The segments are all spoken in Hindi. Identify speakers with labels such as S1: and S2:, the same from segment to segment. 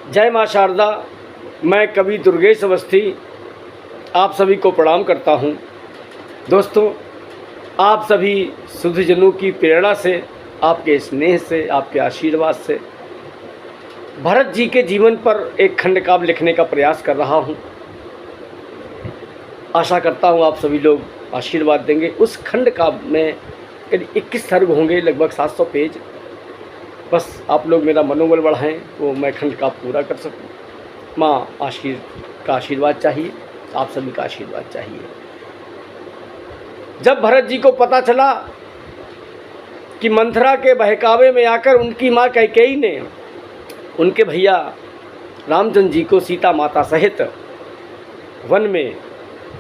S1: जय माँ शारदा। मैं कवि दुर्गेश अवस्थी आप सभी को प्रणाम करता हूँ। दोस्तों, आप सभी सुधीजनों की प्रेरणा से, आपके स्नेह से, आपके आशीर्वाद से भरत जी के जीवन पर एक खंड काव्य लिखने का प्रयास कर रहा हूँ। आशा करता हूँ आप सभी लोग आशीर्वाद देंगे। उस खंड काव्य में करीब 21 सर्ग होंगे, लगभग 700 पेज। बस आप लोग मेरा मनोबल बढ़ाएं, वो मैं खंड का पूरा कर सकूं। माँ का आशीर्वाद चाहिए, आप सभी का आशीर्वाद चाहिए। जब भरत जी को पता चला कि मंथरा के बहकावे में आकर उनकी माँ कैकेयी ने उनके भैया रामचंद्र जी को सीता माता सहित वन में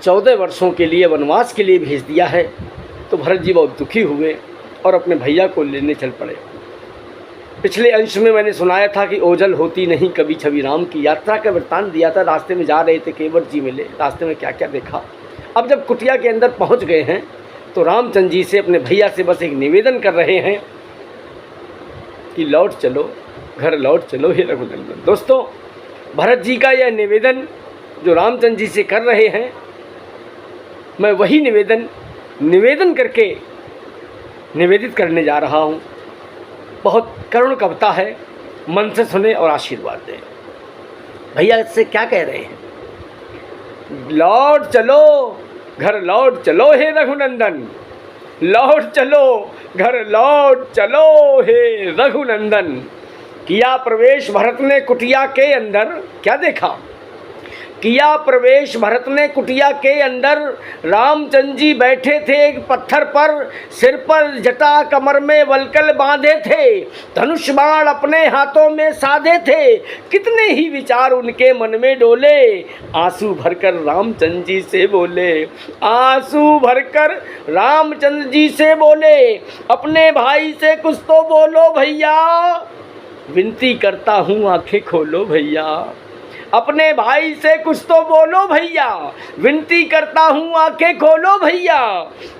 S1: 14 वर्षों के लिए वनवास के लिए भेज दिया है, तो भरत जी बहुत दुखी हुए और अपने भैया को लेने चल पड़े। पिछले अंश में मैंने सुनाया था कि ओझल होती नहीं कभी छवि राम की, यात्रा का वृत्तांत दिया था। रास्ते में जा रहे थे, केवट जी मिले, रास्ते में क्या क्या देखा। अब जब कुटिया के अंदर पहुंच गए हैं तो रामचंद्र जी से, अपने भैया से बस एक निवेदन कर रहे हैं कि लौट चलो, घर लौट चलो हे रघुनंदन। दोस्तों, भरत जी का यह निवेदन जो रामचंद्र जी से कर रहे हैं, मैं वही निवेदन करके निवेदित करने जा रहा हूँ। बहुत करुण कविता है, मन से सुने और आशीर्वाद दें। भैया इससे क्या कह रहे हैं? लौट चलो, घर लौट चलो हे रघुनंदन, लौट चलो, घर लौट चलो हे रघुनंदन। किया प्रवेश भरत ने कुटिया के अंदर, क्या देखा? किया प्रवेश भरत ने कुटिया के अंदर। रामचंद्र जी बैठे थे एक पत्थर पर, सिर पर जटा, कमर में वलकल बांधे थे, धनुष बाण अपने हाथों में साधे थे। कितने ही विचार उनके मन में डोले, आंसू भरकर रामचंद्र जी से बोले, आंसू भरकर रामचंद्र जी से बोले, अपने भाई से कुछ तो बोलो भैया, विनती करता हूँ आंखें खोलो भैया। अपने भाई से कुछ तो बोलो भैया, विनती करता हूँ आंखें खोलो भैया।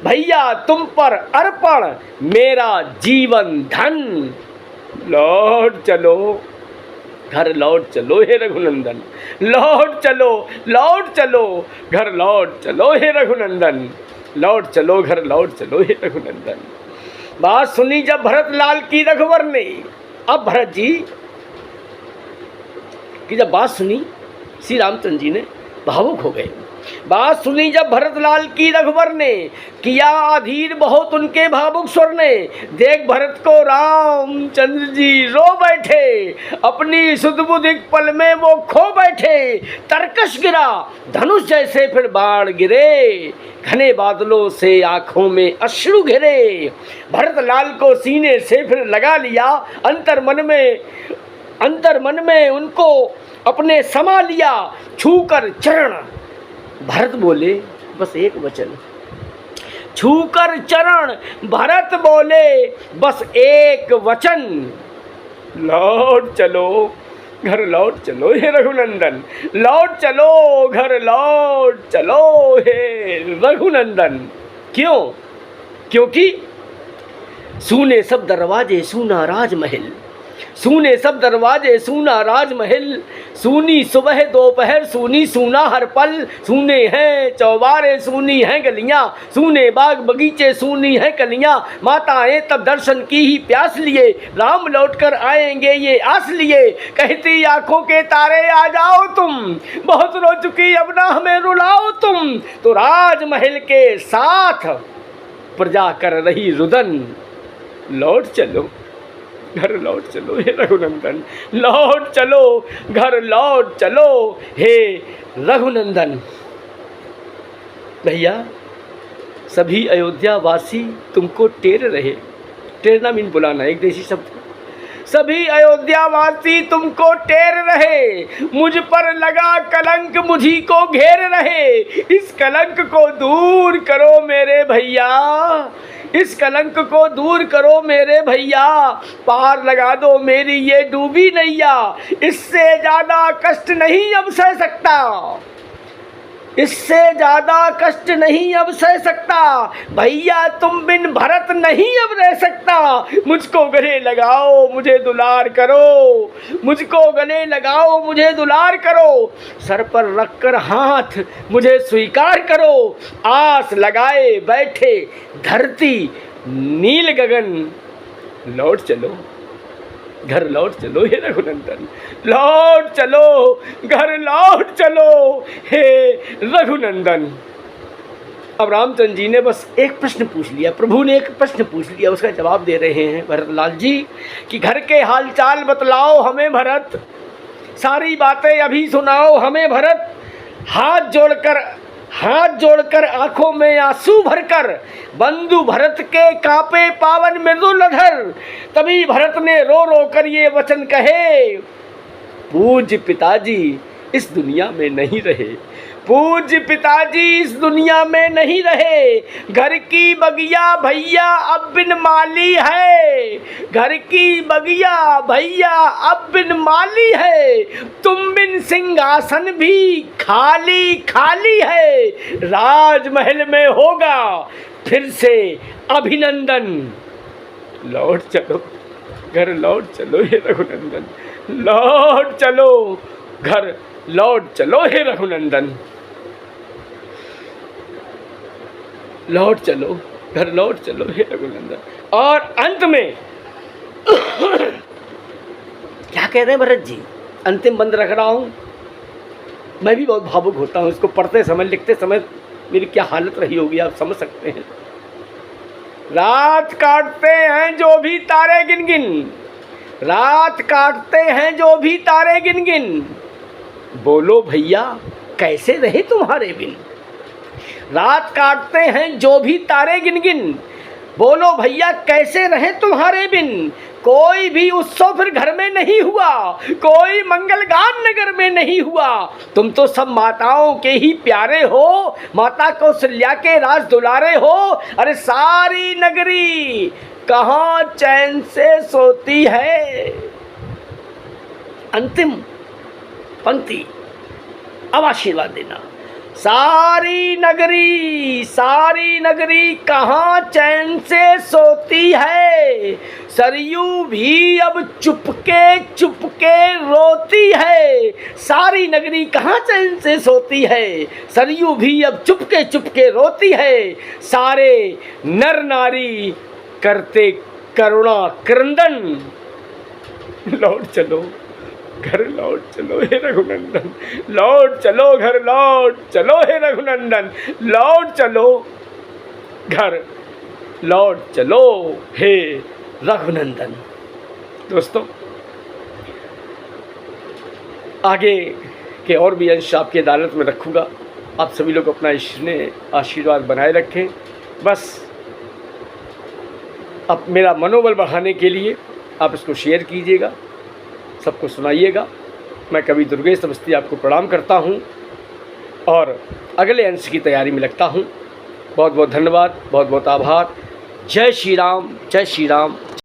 S1: भैया तुम पर अर्पण मेरा जीवन धन, लौट चलो, घर लौट चलो हे रघुनंदन, लौट चलो, लौट चलो, घर लौट चलो हे रघुनंदन, लौट चलो, घर लौट चलो हे रघुनंदन। बात सुनी जब भरत लाल की रघुवर ने, अब भरत जी कि जब बात सुनी, श्री रामचंद्र जी ने भावुक हो गए। बात सुनी जब भरत लाल की रघुवर ने, किया अधीर बहुत उनके भावुक स्वर ने। देख भरत को रामचंद्र जी रो बैठे, अपनी सुध-बुध पल में वो खो बैठे। तरकश गिरा धनुष जैसे फिर बाण गिरे, घने बादलों से आंखों में अश्रु घिरे। भरत लाल को सीने से फिर लगा लिया, अंतर मन में उनको अपने समा लिया। छूकर चरण भरत बोले बस एक वचन, छूकर चरण भरत बोले बस एक वचन, लौट चलो, घर लौट चलो हे रघुनंदन, लौट चलो, घर लौट चलो हे रघुनंदन। क्यों? क्योंकि सूने सब दरवाजे सूना राजमहल, सूने सब दरवाजे सूना राजमहल, सूनी सुबह दोपहर सूनी सूना हर पल। सूने हैं चौबारे सूनी हैं गलियां, सूने बाग बगीचे सूनी हैं कलियां। माताएं तब दर्शन की ही प्यास लिए, राम लौटकर आएंगे ये आस लिए। कहती आंखों के तारे आ जाओ तुम, बहुत रो चुकी अब ना हमें रुलाओ तुम। तो राजमहल के साथ प्रजा कर रही रुदन, लौट चलो, घर लौट चलो हे रघुनंदन, लौट चलो, घर लौट चलो हे रघुनंदन। भैया सभी अयोध्या वासी तुमको टेर रहे, टेरना मीन बुलाना, एक देसी शब्द। सभी अयोध्या वासी तुमको टेर रहे, मुझ पर लगा कलंक मुझी को घेर रहे। इस कलंक को दूर करो मेरे भैया, इस कलंक को दूर करो मेरे भैया। पार लगा दो मेरी ये डूबी नैया, इससे ज्यादा कष्ट नहीं अब सह सकता। इससे ज्यादा कष्ट नहीं अब सह सकता, भैया तुम बिन भरत नहीं अब रह सकता। मुझको गले लगाओ मुझे दुलार करो, मुझको गले लगाओ मुझे दुलार करो, सर पर रखकर हाथ मुझे स्वीकार करो। आस लगाए बैठे धरती नील गगन, लौट चलो घर लौट चलो हे रघुनंदन, लौट चलो घर लौट चलो हे रघुनंदन। अब रामचंद्र जी ने बस एक प्रश्न पूछ लिया, प्रभु ने एक प्रश्न पूछ लिया, उसका जवाब दे रहे हैं भरतलाल जी कि घर के हालचाल बतलाओ हमें भरत, सारी बातें अभी सुनाओ हमें भरत। हाथ जोड़कर आंखों में आंसू भरकर बंधु भरत के कांपे पावन मृदुल अधर। तभी भरत ने रो रो कर ये वचन कहे, पूज्य पिताजी इस दुनिया में नहीं रहे, पूज्य पिताजी इस दुनिया में नहीं रहे। घर की बगिया भैया अब बिन माली है, घर की बगिया भैया अब बिन माली है। तुम बिन सिंहासन भी खाली खाली है, राजमहल में होगा फिर से अभिनंदन। लौट चलो घर लौट चलो हे रघुनंदन, लौट चलो घर लौट चलो हे रघुनंदन, लौट चलो घर लौट चलो हे रघुनंदन। और अंत में क्या कह रहे हैं भरत जी, अंतिम बंद रख रहा हूं, मैं भी बहुत भावुक होता हूं, इसको पढ़ते समय लिखते समय मेरी क्या हालत रही होगी आप समझ सकते हैं। रात काटते हैं जो भी तारे गिन गिन, रात काटते हैं जो भी तारे गिन गिन, बोलो भैया कैसे रहे तुम्हारे बिन। रात काटते हैं जो भी तारे गिन गिन, बोलो भैया कैसे रहे तुम्हारे बिन। कोई भी उत्सव फिर घर में नहीं हुआ, कोई मंगल गान नगर में नहीं हुआ। तुम तो सब माताओं के ही प्यारे हो, माता कौशल्या के राज दुलारे हो। अरे सारी नगरी कहाँ चैन से सोती है। अंतिम पंक्ति, अब आशीर्वाद देना। सारी नगरी कहाँ चैन से सोती है, सरयू भी अब चुपके रोती है। सारी नगरी कहाँ चैन से सोती है, सरयू भी अब चुपके रोती है। सारे नर नारी करते करुणा क्रंदन, लौट चलो घर लौट चलो हे रघुनंदन, लौट चलो घर लौट चलो हे रघुनंदन, लौट चलो घर लौट चलो हे रघुनंदन। दोस्तों आगे के और भी अंश आपकी अदालत में रखूँगा, आप सभी लोग अपना स्नेह आशीर्वाद बनाए रखें। बस अब मेरा मनोबल बढ़ाने के लिए आप इसको शेयर कीजिएगा, सबको सुनाइएगा। मैं कवि दुर्गेश अवस्थी आपको प्रणाम करता हूं और अगले अंश की तैयारी में लगता हूं। बहुत बहुत धन्यवाद, बहुत बहुत आभार। जय श्री राम, जय श्री राम।